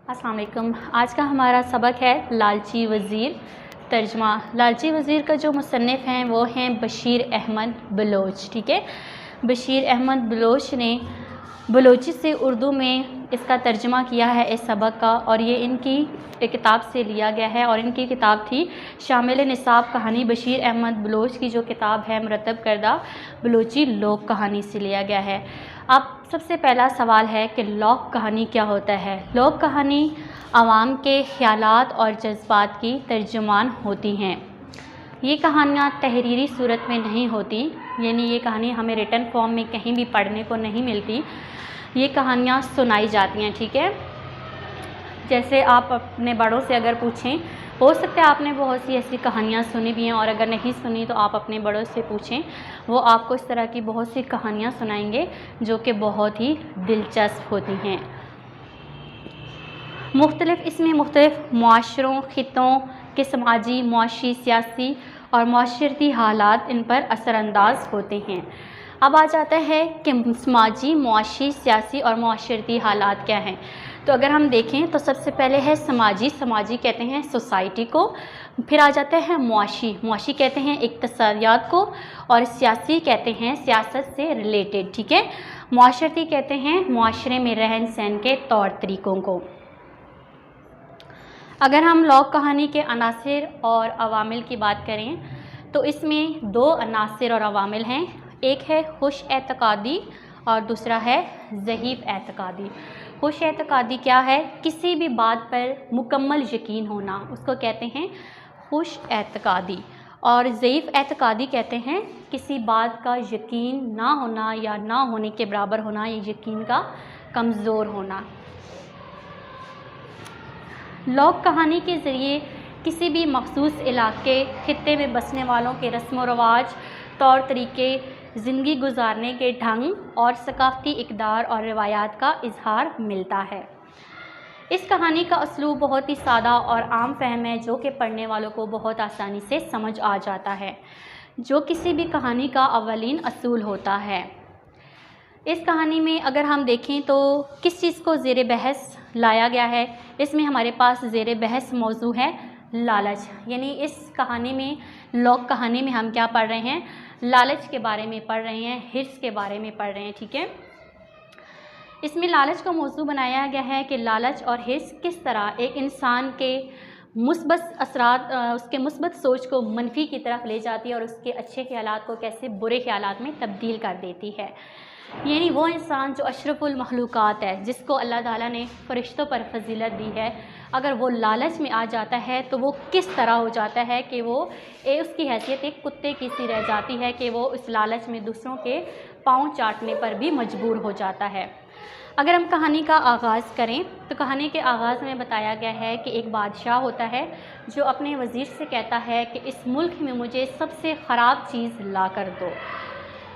अस्सलाम वालेकुम। आज का हमारा सबक है लालची वज़ीर। तर्जमा। लालची वज़ीर का जो मुसन्निफ़ हैं वो हैं बशीर अहमद बलोच। ठीक है, बशीर अहमद बलोच ने बलोची से उर्दू में इसका तर्जमा किया है इस सबक का, और ये इनकी किताब से लिया गया है। और इनकी किताब थी शामिल निसाब कहानी। बशीर अहमद बलोच की जो किताब है मुरतब करदा बलोची लोक कहानी से लिया गया है। अब सबसे पहला सवाल है कि लोक कहानी क्या होता है। लोक कहानी आवाम के ख़यालात और जज्बात की तर्जुमान होती हैं। ये कहानियाँ तहरीरी सूरत में नहीं होती, यानी ये कहानी हमें रिटन फॉर्म में कहीं भी पढ़ने को नहीं मिलती। ये कहानियाँ सुनाई जाती हैं। ठीक है, जैसे आप अपने बड़ों से अगर पूछें, हो सकता है आपने बहुत सी ऐसी कहानियाँ सुनी भी हैं, और अगर नहीं सुनी तो आप अपने बड़ों से पूछें, वो आपको इस तरह की बहुत सी कहानियाँ सुनाएंगे जो कि बहुत ही दिलचस्प होती हैं। इसमें मुख्तलिफ़ मुआशरों, ख़ित्तों के समाजी, मुआशी, सियासी और माशरती हालात इन पर असरानंदाज होते हैं। अब आ जाता है कि समाजी, मुआशी, सियासी और माशरती हालात क्या हैं। तो अगर हम देखें तो सबसे पहले है समाजी। समाजी कहते हैं सोसाइटी को। फिर आ जाता है मुआशी। मुआशी कहते हैं इक़्तिसादियात को। और सियासी कहते हैं सियासत से रिलेटेड। ठीक है, माशरती कहते हैं मुआशरे में रहन सहन के तौर तरीक़ों को। अगर हम लोक कहानी के अनासिर और अवामिल की बात करें तो इसमें दो अनासिर और अवामिल हैं। एक है खुश एतकादी और दूसरा है ज़ईफ़ एतकादी। खुश एतकादी क्या है? किसी भी बात पर मुकम्मल यकीन होना, उसको कहते हैं खुश एतकादी। और ज़ईफ़ एतकादी कहते हैं किसी बात का यकीन ना होना या ना होने के बराबर होना, या यकीन का कमज़ोर होना। लोक कहानी के ज़रिए किसी भी मख़सूस इलाके, ख़ित्ते में बसने वालों के रस्म व रवाज, तौर तरीक़े, ज़िंदगी गुजारने के ढंग और सकाफ़ती इक़दार और रिवायात का इजहार मिलता है। इस कहानी का उसलूब बहुत ही सादा और आम फ़हम है, जो कि पढ़ने वालों को बहुत आसानी से समझ आ जाता है, जो किसी भी कहानी का अव्वलीन असूल होता है। इस कहानी में अगर हम देखें तो किस चीज़ को ज़ेर बहस लाया गया है, इसमें हमारे पास ज़ेर बहस मौजू है लालच। यानी इस कहानी में, लोक कहानी में हम क्या पढ़ रहे हैं? लालच के बारे में पढ़ रहे हैं, हिर्स के बारे में पढ़ रहे हैं। ठीक है, इसमें लालच का मौजू बनाया गया है कि लालच और हिर्स किस तरह एक इंसान के मुस्बत असरात, उसके मुस्बत सोच को मनफी की तरफ ले जाती है, और उसके अच्छे ख्यालात को कैसे बुरे ख्यालात में तब्दील कर देती है। यानी वो इंसान जो अशरफुल मखलूक़ात है, जिसको अल्लाह ताला ने फ़रिश्तों पर फजीलत दी है, अगर वो लालच में आ जाता है तो वो किस तरह हो जाता है कि वो उसकी हैसियत एक कुत्ते की सी रह जाती है कि वो उस लालच में दूसरों के पाँव चाटने पर भी मजबूर हो जाता है। अगर हम कहानी का आगाज़ करें तो कहानी के आगाज़ में बताया गया है कि एक बादशाह होता है जो अपने वज़ीर से कहता है कि इस मुल्क में मुझे सबसे ख़राब चीज़ ला कर दो।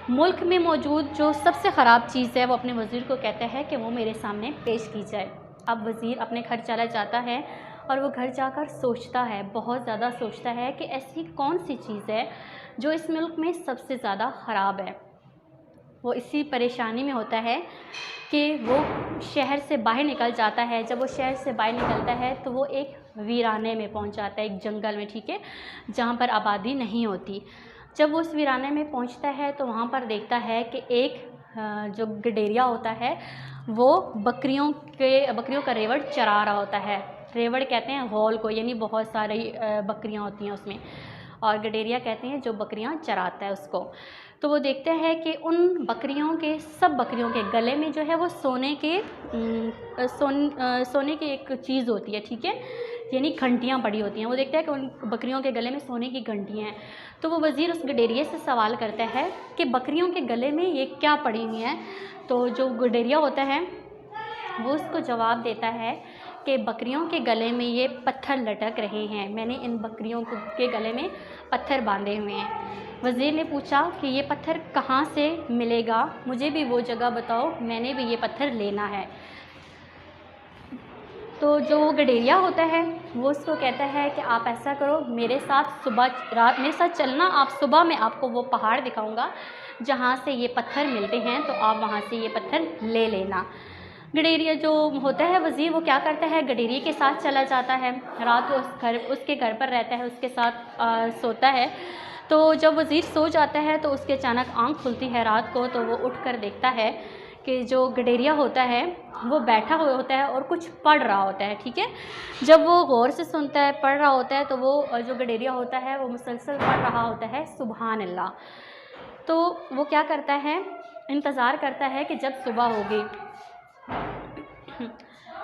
मुल्क में मौजूद जो सबसे ख़राब चीज़ है वो अपने वज़ीर को कहता है कि वो मेरे सामने पेश की जाए। अब वज़ीर अपने घर चला जाता है और वो घर जाकर सोचता है, बहुत ज़्यादा सोचता है कि ऐसी कौन सी चीज़ है जो इस मुल्क में सबसे ज़्यादा ख़राब है। वो इसी परेशानी में होता है कि वो शहर से बाहर निकल जाता है। जब वो शहर से बाहर निकलता है तो वो एक वीराने में पहुंच जाता है, एक जंगल में। ठीक है, जहाँ पर आबादी नहीं होती। जब वो उस वीराने में पहुंचता है तो वहाँ पर देखता है कि एक जो गडेरिया होता है वो बकरियों का रेवड़ चरा रहा होता है। रेवड़ कहते हैं गौल को, यानी बहुत सारी बकरियाँ होती हैं उसमें, और गडेरिया कहते हैं जो बकरियाँ चराता है उसको। तो वो देखते हैं कि उन बकरियों के, सब बकरियों के गले में जो है वो सोने की एक चीज़ होती है। ठीक है, यानी घंटियाँ पड़ी होती हैं। वो देखता है कि उन बकरियों के गले में सोने की घंटियाँ हैं। तो वो वज़ीर उस गडेरिया से सवाल करता है कि बकरियों के गले में ये क्या पड़ी हुई हैं। तो जो गडेरिया होता है वो उसको जवाब देता है कि बकरियों के गले में ये पत्थर लटक रहे हैं, मैंने इन बकरियों के गले में पत्थर बांधे हुए हैं। वज़ीर ने पूछा कि ये पत्थर कहाँ से मिलेगा, मुझे भी वो जगह बताओ, मैंने भी ये पत्थर लेना है। तो जो गडेरिया होता है वो उसको कहता है कि आप ऐसा करो, मेरे साथ मेरे साथ चलना, आप सुबह में आपको वो पहाड़ दिखाऊंगा जहाँ से ये पत्थर मिलते हैं, तो आप वहाँ से ये पत्थर ले लेना। गडेरिया जो होता है वज़ीर, वो क्या करता है, गडेरिया के साथ चला जाता है, रात को उसके घर पर रहता है, उसके साथ सोता है। तो जब वज़ीर सो जाता है तो उसकी अचानक आँख खुलती है रात को, तो वो उठकर देखता है कि जो गडेरिया होता है वो बैठा हुआ होता है और कुछ पढ़ रहा होता है, ठीक है। जब वो गौर से सुनता है, पढ़ रहा होता है, तो वो जो गडेरिया होता है वो मुसलसल पढ़ रहा होता है सुबहान अल्लाह। तो वो क्या करता है, इंतज़ार करता है कि जब सुबह होगी।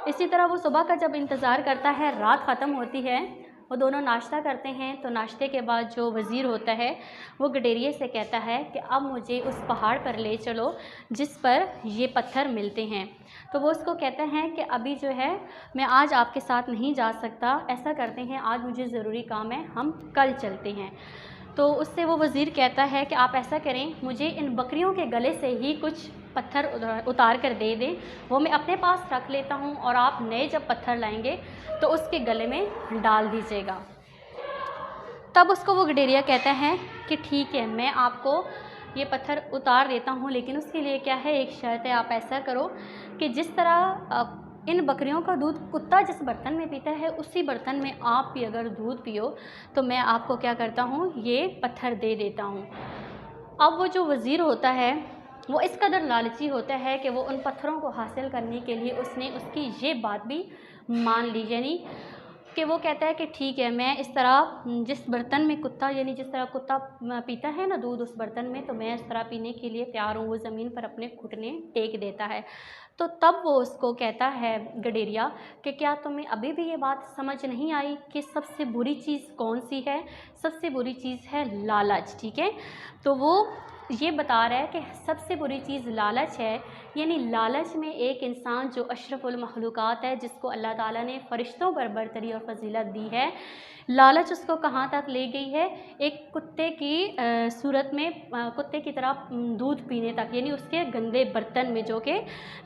इसी तरह वो सुबह का जब इंतज़ार करता है, रात ख़त्म होती है, वो दोनों नाश्ता करते हैं। तो नाश्ते के बाद जो वज़ीर होता है वो गडेरिया से कहता है कि अब मुझे उस पहाड़ पर ले चलो जिस पर ये पत्थर मिलते हैं। तो वो उसको कहते हैं कि अभी जो है मैं आज आपके साथ नहीं जा सकता, ऐसा करते हैं आज मुझे ज़रूरी काम है, हम कल चलते हैं। तो उससे वो वज़ीर कहता है कि आप ऐसा करें, मुझे इन बकरियों के गले से ही कुछ पत्थर उतार कर दे दें, वो मैं अपने पास रख लेता हूँ और आप नए जब पत्थर लाएंगे तो उसके गले में डाल दीजिएगा। तब उसको वो गडेरिया कहता है कि ठीक है, मैं आपको ये पत्थर उतार देता हूँ, लेकिन उसके लिए क्या है, एक शर्त है, आप ऐसा करो कि जिस तरह इन बकरियों का दूध कुत्ता जिस बर्तन में पीता है उसी बर्तन में आप भी अगर दूध पियो तो मैं आपको क्या करता हूँ, ये पत्थर दे देता हूँ। अब वो जो वज़ीर होता है वो इस कदर लालची होता है कि वो उन पत्थरों को हासिल करने के लिए उसने उसकी ये बात भी मान ली, यानी कि वो कहता है कि ठीक है, मैं इस तरह जिस बर्तन में कुत्ता, यानी जिस तरह कुत्ता पीता है ना दूध उस बर्तन में, तो मैं इस तरह पीने के लिए तैयार हूँ। वो ज़मीन पर अपने घुटने टेक देता है। तो तब वो उसको कहता है गडेरिया कि क्या तुम्हें अभी भी ये बात समझ नहीं आई कि सबसे बुरी चीज़ कौन सी है? सबसे बुरी चीज़ है लालच, ठीक है। तो वो ये बता रहा है कि सबसे बुरी चीज़ लालच है, यानी लालच में एक इंसान जो अशरफुल मखलूक़ात है, जिसको अल्लाह ताला ने फ़रिश्तों पर बरतरी और फजीलत दी है, लालच उसको कहाँ तक ले गई है, एक कुत्ते की सूरत में कुत्ते की तरह दूध पीने तक, यानी उसके गंदे बर्तन में जो कि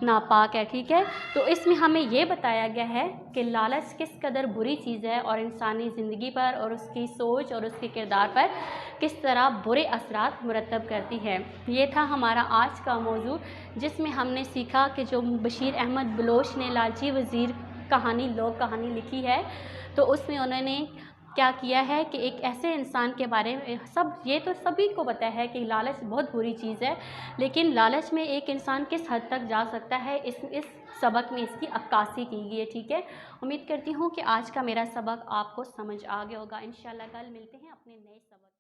नापाक है, ठीक है। तो इसमें हमें ये बताया गया है कि लालच किस कदर बुरी चीज़ है और इंसानी ज़िंदगी पर और उसकी सोच और उसके किरदार पर किस तरह बुरे असरात मुरतब करती है। ये था हमारा आज का मौजू, जिसमें हमने सीखा कि जो बशीर अहमद बलोच ने लालची वज़ीर कहानी, लोक कहानी लिखी है, तो उसमें उन्होंने क्या किया है कि एक ऐसे इंसान के बारे में, ये तो सभी को पता है कि लालच बहुत बुरी चीज़ है, लेकिन लालच में एक इंसान किस हद तक जा सकता है, इस सबक में इसकी अक्कासी की गई है, ठीक है। उम्मीद करती हूँ कि आज का मेरा सबक आपको समझ आ गया होगा। इंशाल्लाह कल मिलते हैं अपने नए सबक।